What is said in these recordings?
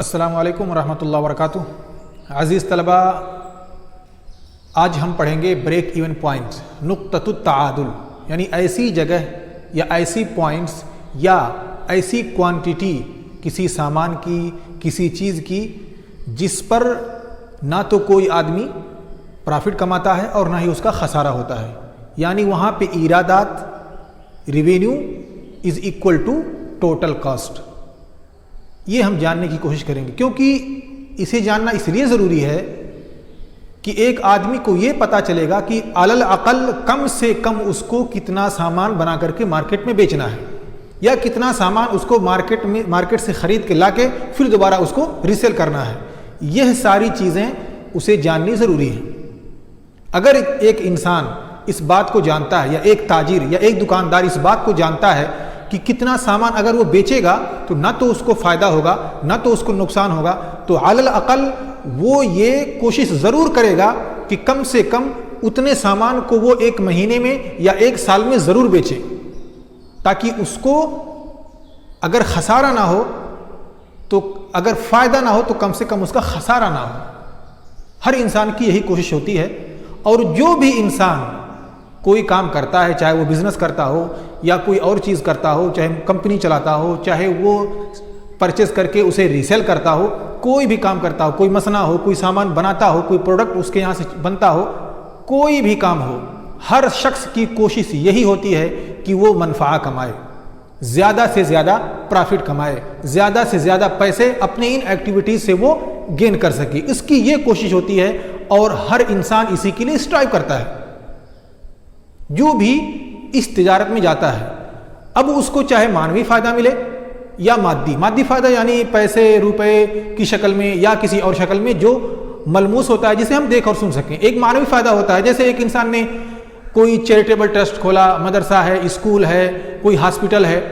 अस्सलामु अलैकुम वरहमतुल्लाहि वबरकातुहू। अज़ीज़ तलबा, आज हम पढ़ेंगे ब्रेक इवन पॉइंट्स, नुक़्ततुत तआदुल, यानी ऐसी जगह या ऐसी पॉइंट्स या ऐसी क्वांटिटी किसी सामान की, किसी चीज़ की, जिस पर ना तो कोई आदमी प्रॉफिट कमाता है और ना ही उसका खसारा होता है। यानी वहाँ पे ईरादात revenue is equal to total cost. ये हम जानने की कोशिश करेंगे, क्योंकि इसे जानना इसलिए ज़रूरी है कि एक आदमी को ये पता चलेगा कि अलल अक़ल कम से कम उसको कितना सामान बना करके मार्केट में बेचना है, या कितना सामान उसको मार्केट से ख़रीद के लाके फिर दोबारा उसको रीसेल करना है। यह सारी चीज़ें उसे जाननी ज़रूरी है। अगर एक इंसान इस बात को जानता है, या एक ताजिर या एक दुकानदार इस बात को जानता है कि कितना सामान अगर वो बेचेगा तो ना तो उसको फ़ायदा होगा ना तो उसको नुकसान होगा, तो अलल अक़ल वो ये कोशिश ज़रूर करेगा कि कम से कम उतने सामान को वो एक महीने में या एक साल में ज़रूर बेचे, ताकि उसको अगर खसारा ना हो तो, अगर फ़ायदा ना हो तो कम से कम उसका खसारा ना हो। हर इंसान की यही कोशिश होती है। और जो भी इंसान कोई काम करता है, चाहे वो बिज़नेस करता हो या कोई और चीज़ करता हो, चाहे कंपनी चलाता हो, चाहे वो परचेस करके उसे रीसेल करता हो, कोई भी काम करता हो, कोई मसना हो, कोई सामान बनाता हो, कोई प्रोडक्ट उसके यहाँ से बनता हो, कोई भी काम हो, हर शख्स की कोशिश यही होती है कि वो मुनाफा कमाए, ज़्यादा से ज़्यादा प्रॉफिट कमाए, ज़्यादा से ज़्यादा पैसे अपने इन एक्टिविटीज़ से वो गेन कर सके। इसकी ये कोशिश होती है और हर इंसान इसी के लिए स्ट्राइव करता है। जो भी इस तिजारत में जाता है, अब उसको चाहे मानवी फ़ायदा मिले या मादी फ़ायदा, यानी पैसे रुपए की शक्ल में या किसी और शक्ल में जो मलमूस होता है, जिसे हम देख और सुन सकें। एक मानवी फ़ायदा होता है, जैसे एक इंसान ने कोई चैरिटेबल ट्रस्ट खोला, मदरसा है, स्कूल है, कोई हॉस्पिटल है,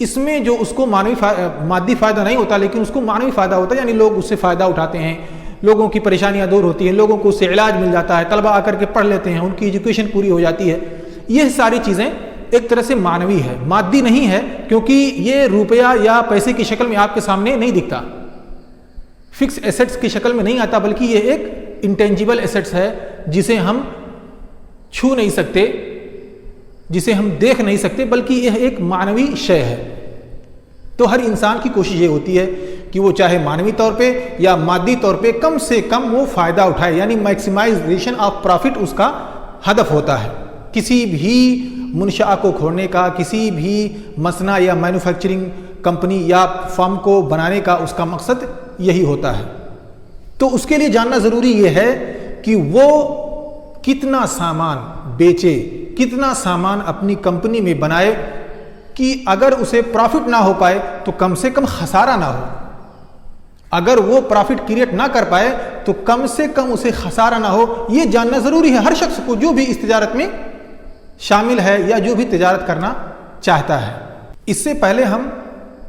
इसमें जो उसको मादी फ़ायदा नहीं होता, लेकिन उसको मानवी फ़ायदा होता है, यानी लोग उससे फ़ायदा उठाते हैं, लोगों की परेशानियां दूर होती हैं, लोगों को उससे इलाज मिल जाता है, तलबा आकर के पढ़ लेते हैं, उनकी एजुकेशन पूरी हो जाती है। यह सारी चीज़ें एक तरह से मानवी है, मादी नहीं है, क्योंकि ये रुपया या पैसे की शक्ल में आपके सामने नहीं दिखता, फिक्स एसेट्स की शक्ल में नहीं आता, बल्कि ये एक इंटेंजिबल एसेट्स है जिसे हम छू नहीं सकते, जिसे हम देख नहीं सकते, बल्कि यह एक मानवी शय है। तो हर इंसान की कोशिश ये होती है कि वो चाहे मानवी तौर पे या मादी तौर पे कम से कम वो फ़ायदा उठाए, यानी मैक्सिमाइजेशन ऑफ प्रॉफिट उसका हदफ होता है। किसी भी मुनशा को खोलने का, किसी भी मसना या मैन्युफैक्चरिंग कंपनी या फर्म को बनाने का उसका मकसद यही होता है। तो उसके लिए जानना ज़रूरी ये है कि वो कितना सामान बेचे, कितना सामान अपनी कंपनी में बनाए कि अगर उसे प्रॉफिट ना हो पाए तो कम से कम खसारा ना हो। अगर वो प्रॉफिट क्रिएट ना कर पाए तो कम से कम उसे खसारा ना हो। ये जानना ज़रूरी है हर शख्स को, जो भी इस तिजारत में शामिल है या जो भी तिजारत करना चाहता है। इससे पहले हम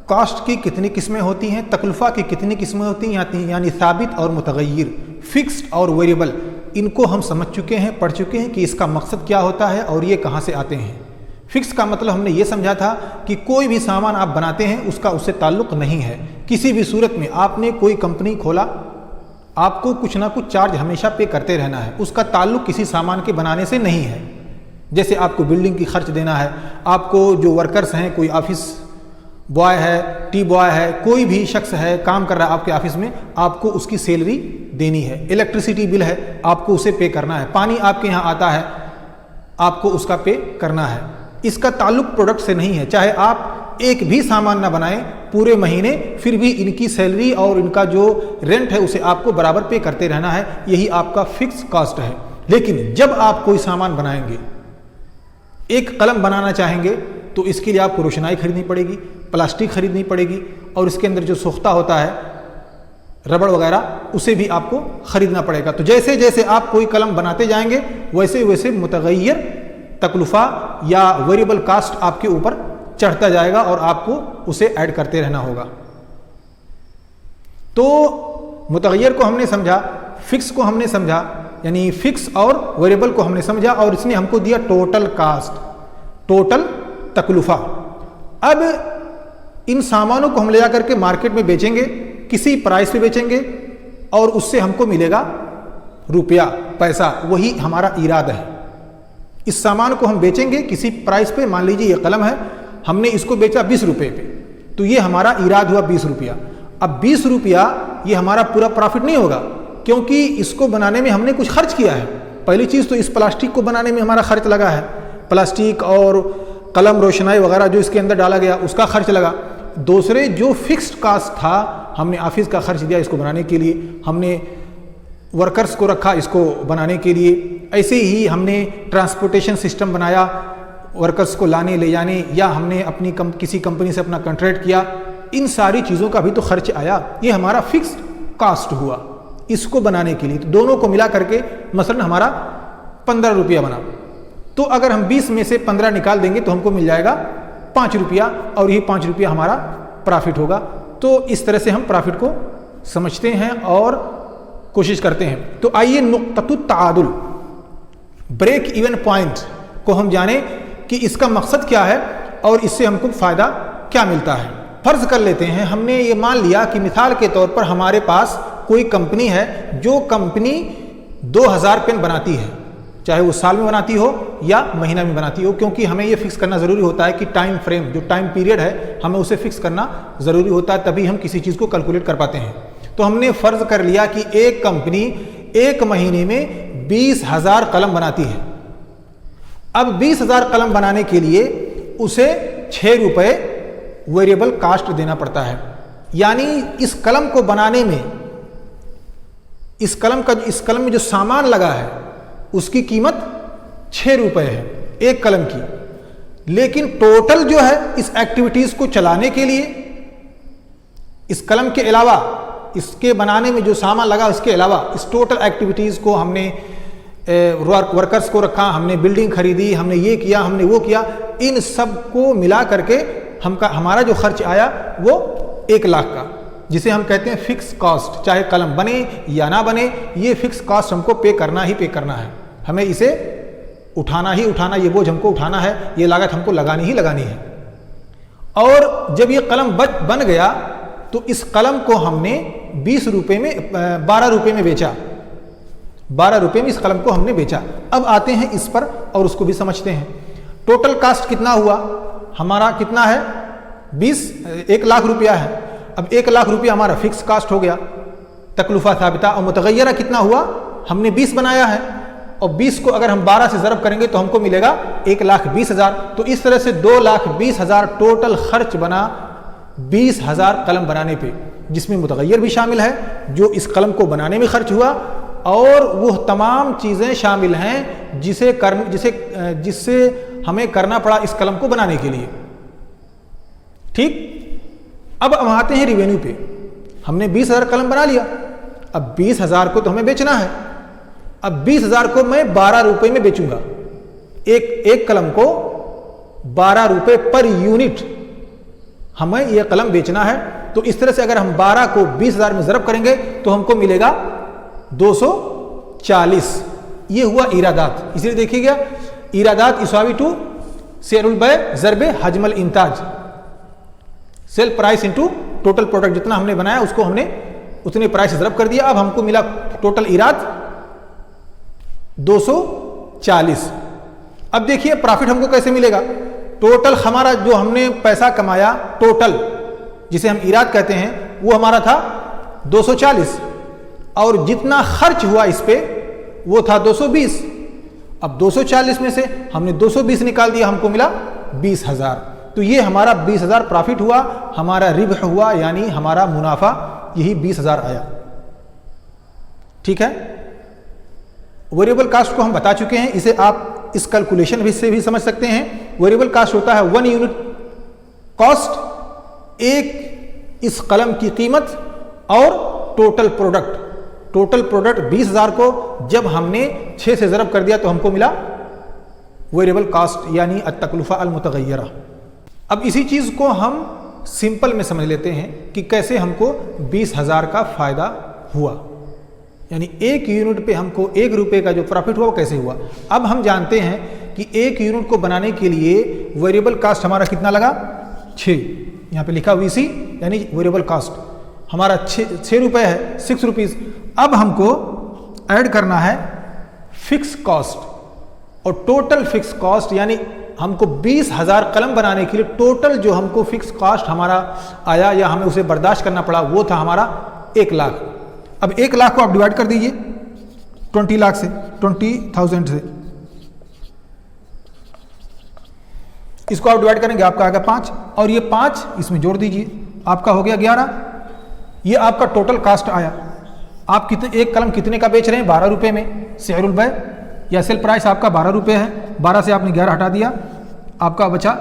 कॉस्ट की कितनी किस्में होती हैं, तकल्फ़ा की कितनी किस्में होती हैं, यानी साबित और मुतग़य्यिर, फिक्स्ड और वेरिएबल, इनको हम समझ चुके हैं, पढ़ चुके हैं कि इसका मकसद क्या होता है और ये कहाँ से आते हैं। फिक्स का मतलब हमने ये समझा था कि कोई भी सामान आप बनाते हैं उसका उससे ताल्लुक़ नहीं है। किसी भी सूरत में आपने कोई कंपनी खोला, आपको कुछ ना कुछ चार्ज हमेशा पे करते रहना है, उसका ताल्लुक़ किसी सामान के बनाने से नहीं है। जैसे आपको बिल्डिंग की खर्च देना है, आपको जो वर्कर्स हैं, कोई ऑफिस बॉय है, टी बॉय है, कोई भी शख्स है काम कर रहा है आपके ऑफिस में, आपको उसकी सैलरी देनी है। इलेक्ट्रिसिटी बिल है, आपको उसे पे करना है। पानी आपके यहाँ आता है, आपको उसका पे करना है। इसका ताल्लुक प्रोडक्ट से नहीं है। चाहे आप एक भी सामान ना बनाएं पूरे महीने, फिर भी इनकी सैलरी और इनका जो रेंट है उसे आपको बराबर पे करते रहना है। यही आपका फिक्स कॉस्ट है। लेकिन जब आप कोई सामान बनाएंगे, एक कलम बनाना चाहेंगे, तो इसके लिए आपको रोशनाई खरीदनी पड़ेगी, प्लास्टिक खरीदनी पड़ेगी, और इसके अंदर जो सोख्ता होता है, रबड़ वगैरह, उसे भी आपको खरीदना पड़ेगा। तो जैसे जैसे आप कोई कलम बनाते जाएंगे वैसे वैसे मुतग़य्यिर तकल्फ़ा या वेरिएबल कास्ट आपके ऊपर चढ़ता जाएगा और आपको उसे ऐड करते रहना होगा। तो मुतग़य्यिर को हमने समझा, फिक्स को हमने समझा, यानी फिक्स और वेरिएबल को हमने समझा, और इसने हमको दिया टोटल कास्ट, टोटल तकल्फ़ा। अब इन सामानों को हम ले जाकर के मार्केट में बेचेंगे किसी प्राइस पे बेचेंगे और उससे हमको मिलेगा रुपया, पैसा, वही हमारा इरादा है। इस सामान को हम बेचेंगे किसी प्राइस पे, मान लीजिए ये कलम है, हमने इसको बेचा 20 रुपये पे, तो ये हमारा इरादा हुआ 20 रुपया। अब 20 रुपया ये हमारा पूरा प्रॉफिट नहीं होगा, क्योंकि इसको बनाने में हमने कुछ खर्च किया है। पहली चीज़ तो इस प्लास्टिक को बनाने में हमारा खर्च लगा है, प्लास्टिक और कलम, रोशनाई वगैरह जो इसके अंदर डाला गया उसका खर्च लगा। दूसरे जो फिक्स्ड कास्ट था, हमने ऑफिस का खर्च दिया इसको बनाने के लिए, हमने वर्कर्स को रखा इसको बनाने के लिए, ऐसे ही हमने ट्रांसपोर्टेशन सिस्टम बनाया वर्कर्स को लाने ले जाने, या हमने अपनी किसी कंपनी से अपना कॉन्ट्रैक्ट किया, इन सारी चीज़ों का भी तो खर्च आया। ये हमारा फिक्स्ड कास्ट हुआ इसको बनाने के लिए। तो दोनों को मिला करके मसलन हमारा 15 रुपया बना, तो अगर हम 20 में से 15 निकाल देंगे तो हमको मिल जाएगा 5 रुपया, और यही 5 रुपया हमारा प्रॉफिट होगा। तो इस तरह से हम प्रॉफिट को समझते हैं और कोशिश करते हैं। तो आइए नुक्ततुत तादुल, ब्रेक इवन पॉइंट को हम जाने कि इसका मकसद क्या है और इससे हमको फ़ायदा क्या मिलता है। फर्ज कर लेते हैं, हमने ये मान लिया कि मिसाल के तौर पर हमारे पास कोई कंपनी है, जो कंपनी 2000 पेन बनाती है, चाहे वो साल में बनाती हो या महीना में बनाती हो, क्योंकि हमें ये फिक्स करना ज़रूरी होता है कि टाइम फ्रेम, जो टाइम पीरियड है, हमें उसे फिक्स करना ज़रूरी होता है, तभी हम किसी चीज़ को कैलकुलेट कर पाते हैं। तो हमने फ़र्ज़ कर लिया कि एक कंपनी एक महीने में 20,000 कलम बनाती है। अब 20,000 कलम बनाने के लिए उसे 6 रुपये वेरिएबल कास्ट देना पड़ता है, यानी इस कलम को बनाने में, इस कलम में जो सामान लगा है उसकी कीमत 6 रुपये है एक कलम की। लेकिन टोटल जो है इस एक्टिविटीज़ को चलाने के लिए, इस कलम के अलावा, इसके बनाने में जो सामान लगा उसके अलावा, इस टोटल एक्टिविटीज़ को हमने वर्कर्स को रखा, हमने बिल्डिंग खरीदी, हमने ये किया, हमने वो किया, इन सब को मिला करके हमारा जो खर्च आया वो 1 लाख का, जिसे हम कहते हैं फिक्स कॉस्ट। चाहे कलम बने या ना बने, ये फिक्स कॉस्ट हमको पे करना है। हमें इसे उठाना ही उठाना, ये बोझ हमको उठाना है, ये लागत हमको लगानी ही लगानी है। और जब ये कलम बन गया तो इस कलम को हमने 12 रुपये में बेचा, 12 रुपये में इस कलम को हमने बेचा। अब आते हैं इस पर और उसको भी समझते हैं। टोटल कास्ट कितना हुआ हमारा, कितना है 1 लाख रुपया है। अब 1 लाख रुपया हमारा फिक्स कास्ट हो गया, तकलुफा साबिता। और मुतगय्यरा कितना हुआ, हमने 20 बनाया है, और 20 को अगर हम 12 से ज़रब करेंगे तो हमको मिलेगा 1,20,000। तो इस तरह से 2,20,000 टोटल खर्च बना 20,000 कलम बनाने पे, जिसमें मुतगय्यर भी शामिल है जो इस कलम को बनाने में खर्च हुआ, और वो तमाम चीज़ें शामिल हैं जिससे हमें करना पड़ा इस कलम को बनाने के लिए। ठीक, अब हम आते हैं रिवेन्यू पे। हमने 20,000 कलम बना लिया, अब 20,000 को तो हमें बेचना है। अब 20,000 को मैं 12 रुपये में बेचूंगा, एक कलम को 12 रुपये पर यूनिट हमें यह कलम बेचना है। तो इस तरह से अगर हम 12 को 20,000 में ज़रब करेंगे तो हमको मिलेगा 240। ये हुआ इरादात। इसलिए देखिएगा, इरादात इसावी टू सेरुल बै ज़रबे हजमल इंताज, sale price into total product. जितना हमने बनाया उसको हमने उतने प्राइस ज़रब कर दिया। अब हमको मिला टोटल इराद 240। अब देखिए प्रॉफिट हमको कैसे मिलेगा। टोटल हमारा जो हमने पैसा कमाया, टोटल जिसे हम इराद कहते हैं, वो हमारा था 240, और जितना खर्च हुआ इस पे वो था 220। अब 240 में से हमने 220 निकाल दिया, हमको मिला 20,000। तो ये हमारा 20,000 प्रॉफिट हुआ, हमारा रिब्ह हुआ, यानी हमारा मुनाफा यही 20,000 आया। ठीक है, वेरिएबल कास्ट को हम बता चुके हैं, इसे आप इस कैलकुलेशन से भी समझ सकते हैं। वेरिएबल कास्ट होता है 1 यूनिट कॉस्ट, एक इस कलम की कीमत, और टोटल प्रोडक्ट 20,000 को जब हमने 6 से ज़रब कर दिया तो हमको मिला वेरिएबल कास्ट, यानी अत्तकलुफा अल मुतगय्यरा। अब इसी चीज़ को हम सिंपल में समझ लेते हैं कि कैसे हमको 20,000 का फ़ायदा हुआ, यानी एक यूनिट पे हमको 1 रुपये का जो प्रॉफिट हुआ वो कैसे हुआ। अब हम जानते हैं कि 1 यूनिट को बनाने के लिए वेरिएबल कास्ट हमारा कितना लगा, 6। यहाँ पे लिखा VC यानी वेरिएबल कास्ट, हमारा 6 रुपये है, 6 रुपीज़। अब हमको ऐड करना है फिक्स कॉस्ट, और टोटल फिक्स कॉस्ट यानी हमको 20,000 कलम बनाने के लिए टोटल जो हमको फिक्स कॉस्ट हमारा आया या हमें उसे बर्दाश्त करना पड़ा वो था हमारा 1 लाख। अब 1 लाख को आप डिवाइड कर दीजिए 20 लाख से, 20,000 से, इसको आप डिवाइड करेंगे आपका आएगा 5, और ये 5 इसमें जोड़ दीजिए, आपका हो गया 11। ये आपका टोटल कास्ट आया। आप कितने, एक कलम कितने का बेच रहे हैं? 12 रुपये में। सिअरुल बै या सेल प्राइस आपका 12 रुपये है, 12 से आपने 11 हटा दिया, आपका बचा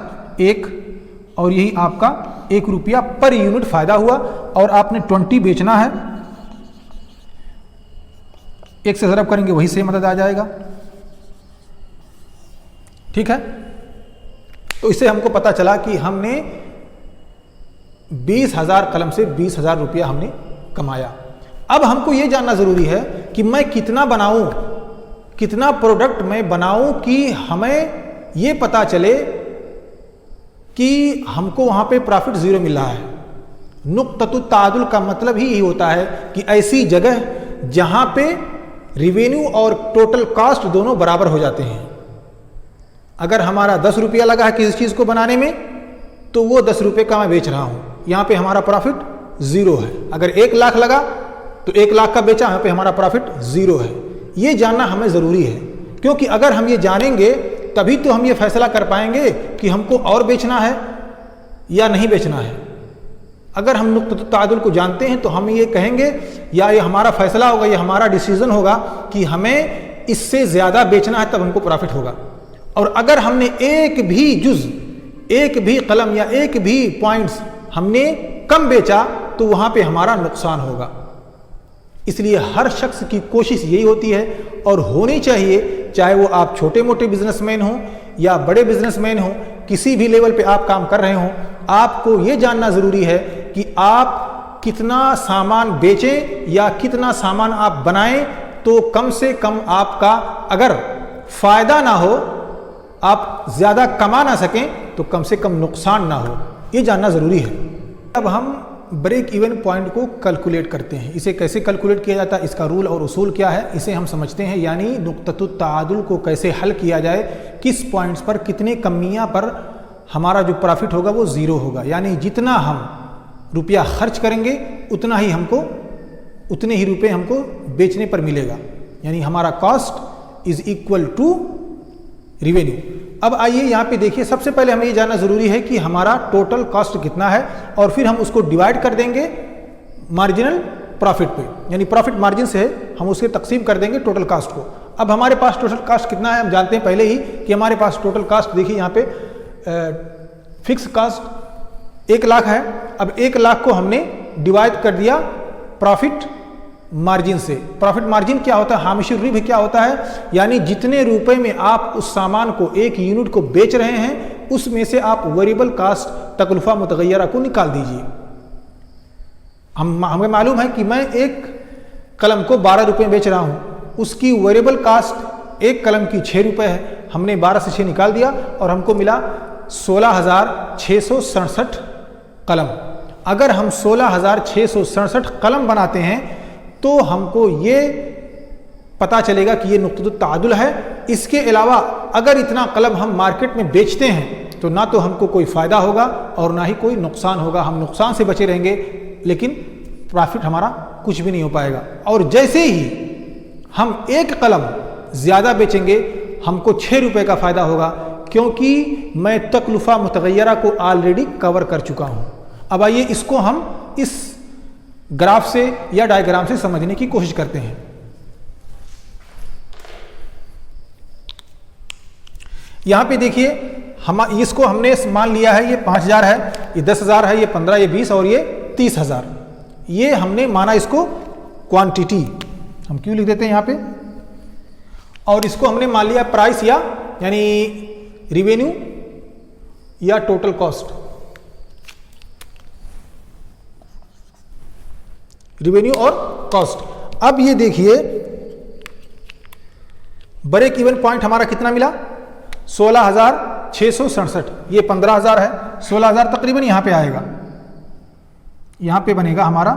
1, और यही आपका 1 रुपया पर यूनिट फायदा हुआ। और आपने 20 बेचना है, 1 से ज़रब करेंगे वही सेम मदद आ जाएगा। ठीक है, तो इससे हमको पता चला कि हमने 20,000 कलम से 20,000 रुपया हमने कमाया। अब हमको ये जानना ज़रूरी है कि मैं कितना बनाऊं, कितना प्रोडक्ट मैं बनाऊं कि हमें ये पता चले कि हमको वहाँ पे प्रॉफिट ज़ीरो मिल रहा है। नुक्ततुत तादुल का मतलब ही होता है कि ऐसी जगह जहाँ पे रिवेन्यू और टोटल कॉस्ट दोनों बराबर हो जाते हैं। अगर हमारा 10 रुपया लगा है किसी चीज़ को बनाने में, तो वो 10 रुपये का मैं बेच रहा हूँ, यहाँ पे हमारा प्रॉफिट ज़ीरो है। अगर 1 लाख लगा तो 1 लाख का बेचा, यहाँ पे हमारा प्रॉफिट ज़ीरो है। ये जानना हमें ज़रूरी है, क्योंकि अगर हम ये जानेंगे तभी तो हम ये फैसला कर पाएंगे कि हमको और बेचना है या नहीं बेचना है। अगर हम नुक्ततुत तादुल को जानते हैं तो हम ये कहेंगे, या ये हमारा फैसला होगा, ये हमारा डिसीजन होगा कि हमें इससे ज़्यादा बेचना है, तब हमको प्रॉफिट होगा। और अगर हमने एक भी जुज़, एक भी कलम या एक भी पॉइंट्स हमने कम बेचा, तो वहाँ पे हमारा नुकसान होगा। इसलिए हर शख्स की कोशिश यही होती है और होनी चाहिए, चाहे वो आप छोटे मोटे बिजनेसमैन हों या बड़े बिजनेसमैन हों, किसी भी लेवल पे आप काम कर रहे हों, आपको ये जानना ज़रूरी है कि आप कितना सामान बेचें या कितना सामान आप बनाएं, तो कम से कम आपका अगर फ़ायदा ना हो, आप ज़्यादा कमा ना सकें, तो कम से कम नुकसान ना हो, ये जानना ज़रूरी है। अब हम ब्रेक इवन पॉइंट को कैलकुलेट करते हैं। इसे कैसे कैलकुलेट किया जाता है, इसका रूल और उसूल क्या है, इसे हम समझते हैं। यानी नुक्ततुत तादुल को कैसे हल किया जाए, किस पॉइंट्स पर कितने कमियां पर हमारा जो प्रॉफिट होगा वो ज़ीरो होगा। यानी जितना हम रुपया खर्च करेंगे उतना ही हमको, उतने ही रुपये हमको बेचने पर मिलेगा। यानी हमारा cost is equal to revenue. अब आइए यहाँ पे देखिए, सबसे पहले हमें ये जानना ज़रूरी है कि हमारा टोटल कॉस्ट कितना है, और फिर हम उसको डिवाइड कर देंगे मार्जिनल प्रॉफिट पे, यानी प्रॉफिट मार्जिन से हम उसके तकसीम कर देंगे टोटल कॉस्ट को। अब हमारे पास टोटल कॉस्ट कितना है हम जानते हैं पहले ही कि हमारे पास टोटल कॉस्ट देखिए यहाँ पे फिक्स कॉस्ट 1 लाख है। अब 1 लाख को हमने डिवाइड कर दिया प्रॉफिट मार्जिन से। प्रॉफिट मार्जिन क्या होता है, हामिशुर रिब्ह क्या होता है, यानी जितने रुपए में आप उस सामान को, एक यूनिट को बेच रहे हैं, उसमें से आप वेरिएबल कास्ट तकलुफा मुतगय्यरा को निकाल दीजिए। हमें मालूम है कि मैं एक कलम को 12 रुपये बेच रहा हूं, उसकी वेरिएबल कास्ट एक कलम की 6 रुपये है। हमने 12 से 6 निकाल दिया और हमको मिला 16,667 कलम। अगर हम 16,667 कलम बनाते हैं तो हमको ये पता चलेगा कि ये नुक्ततुत तादुल है। इसके अलावा अगर इतना कलम हम मार्केट में बेचते हैं तो ना तो हमको कोई फ़ायदा होगा और ना ही कोई नुकसान होगा। हम नुकसान से बचे रहेंगे, लेकिन प्रॉफिट हमारा कुछ भी नहीं हो पाएगा। और जैसे ही हम एक कलम ज़्यादा बेचेंगे, हमको 6 रुपये का फ़ायदा होगा, क्योंकि मैं तकलुफा मुतगय्यरा को ऑलरेडी कवर कर चुका हूँ। अब आइए इसको हम इस ग्राफ से या डायग्राम से समझने की कोशिश करते हैं। यहां पे देखिए, हम इसको हमने मान लिया है ये 5,000 है, ये 10,000 है, ये 15, ये 20 और ये 30,000। ये हमने माना इसको क्वांटिटी, हम क्यों लिख देते हैं यहां पे, और इसको हमने मान लिया प्राइस या यानी रिवेन्यू या टोटल कॉस्ट, रिवेन्यू और कॉस्ट। अब ये देखिए ब्रेक इवन पॉइंट हमारा कितना मिला, 16,667। ये 15,000 है, 16,000 तकरीबन यहां पे आएगा, यहां पे बनेगा हमारा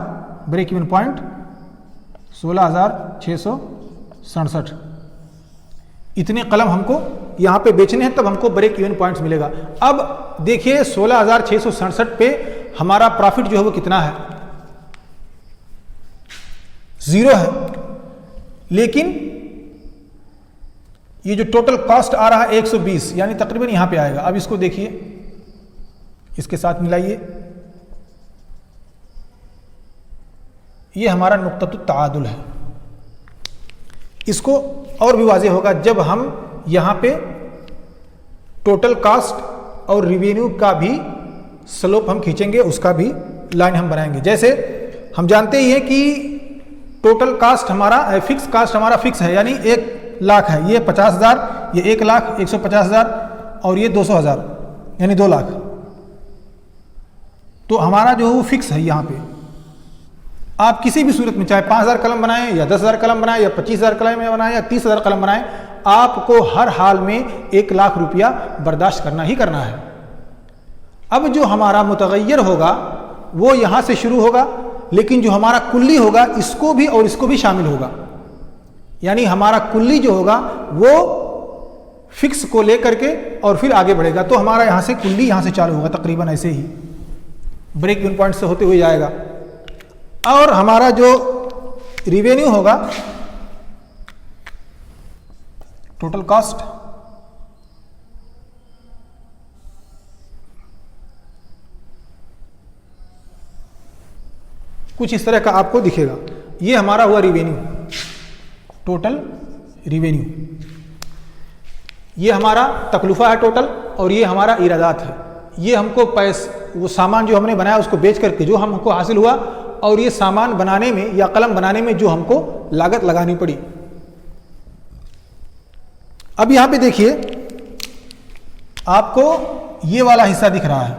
ब्रेक इवन पॉइंट 16,667। इतने कलम हमको यहाँ पे बेचने हैं, तब हमको ब्रेक इवन पॉइंट्स मिलेगा। अब देखिए 16,667 पे हमारा प्रॉफिट जो है वो कितना है, 0 है। लेकिन ये जो टोटल कॉस्ट आ रहा है 120, यानी तकरीबन यहां पे आएगा। अब इसको देखिए, इसके साथ मिलाइए, ये हमारा नुक्ततुत तादुल है। इसको और भी वाज़ेह होगा जब हम यहां पे टोटल कॉस्ट और रिवेन्यू का भी स्लोप हम खींचेंगे, उसका भी लाइन हम बनाएंगे। जैसे हम जानते ही हैं कि टोटल कास्ट हमारा फिक्स कास्ट हमारा फिक्स है, यानी 1 लाख है, ये 50,000, ये 1 लाख 150,000 और ये 200,000 यानी 2 लाख। तो हमारा जो है वो फिक्स है। यहाँ पे आप किसी भी सूरत में चाहे 5,000 कलम बनाएं या 10,000 कलम बनाएं या 25,000 कलम बनाएं या 30,000 कलम बनाएं, आपको हर हाल में 1 लाख रुपया बर्दाश्त करना ही करना है। अब जो हमारा मुतगय्यर होगा वो यहाँ से शुरू होगा, लेकिन जो हमारा कुल्ली होगा इसको भी और इसको भी शामिल होगा। यानी हमारा कुल्ली जो होगा वो फिक्स को लेकर के और फिर आगे बढ़ेगा। तो हमारा यहाँ से कुल्ली यहाँ से चालू होगा, तकरीबन ऐसे ही ब्रेक इवन पॉइंट से होते हुए जाएगा। और हमारा जो रिवेन्यू होगा, टोटल कॉस्ट, कुछ इस तरह का आपको दिखेगा। ये हमारा हुआ रिवेन्यू, टोटल रिवेन्यू। ये हमारा तकलुफा है टोटल, और ये हमारा इरादात है। ये हमको वो सामान जो हमने बनाया उसको बेच करके जो हमको हासिल हुआ, और ये सामान बनाने में या कलम बनाने में जो हमको लागत लगानी पड़ी। अब यहां पे देखिए, आपको ये वाला हिस्सा दिख रहा है।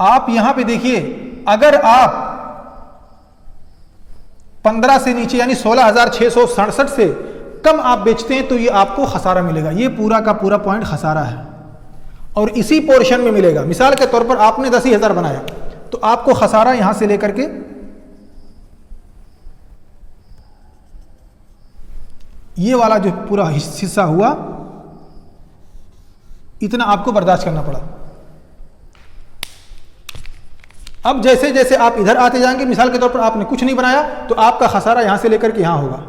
आप यहां पे देखिए, अगर आप 15 से नीचे यानी 16,667 से कम आप बेचते हैं तो ये आपको खसारा मिलेगा। ये पूरा का पूरा पॉइंट खसारा है, और इसी पोर्शन में मिलेगा। मिसाल के तौर पर आपने 10,000 बनाया तो आपको खसारा यहां से लेकर के ये वाला जो पूरा हिस्सा हुआ, इतना आपको बर्दाश्त करना पड़ा। अब जैसे जैसे आप इधर आते जाएंगे, मिसाल के तौर पर आपने कुछ नहीं बनाया तो आपका खसारा यहां से लेकर के यहां होगा।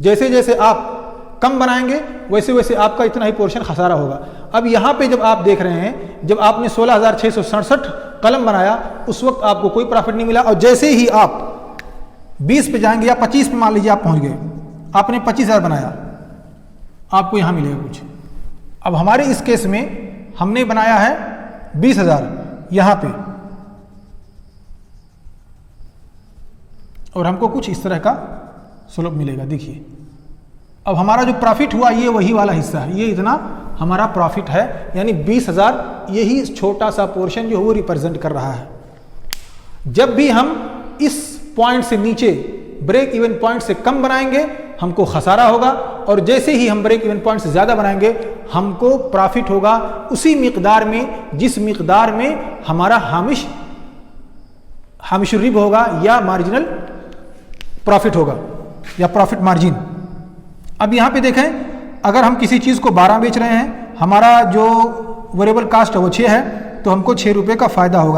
जैसे जैसे आप कम बनाएंगे वैसे वैसे आपका इतना ही पोर्शन खसारा होगा। अब यहां पे जब आप देख रहे हैं, जब आपने 16,667 कलम बनाया उस वक्त आपको कोई प्रॉफिट नहीं मिला, और जैसे ही आप 20 पे जाएंगे या 25 पे मान लीजिए आप पहुंच गए, आपने 25,000 बनाया, आपको यहां मिलेगा कुछ। अब हमारे इस केस में हमने बनाया है 20,000 यहां पे, और हमको कुछ इस तरह का स्लोप मिलेगा। देखिए, अब हमारा जो प्रॉफिट हुआ ये वही वाला हिस्सा है, ये इतना हमारा प्रॉफिट है, यानी 20,000 यही छोटा सा पोर्शन जो वो रिप्रेजेंट कर रहा है। जब भी हम इस पॉइंट से नीचे ब्रेक इवन पॉइंट से कम बनाएंगे हमको खसारा होगा, और जैसे ही हम ब्रेक इवन पॉइंट से ज़्यादा बनाएंगे हमको प्रॉफिट होगा उसी मिकदार में जिस मिकदार में हमारा हामिश रिब होगा या मार्जिनल प्रॉफिट होगा या प्रॉफिट मार्जिन। अब यहाँ पे देखें, अगर हम किसी चीज़ को 12 बेच रहे हैं, हमारा जो वेरिएबल कास्ट है वो 6 है, तो हमको 6 रुपये का फ़ायदा होगा।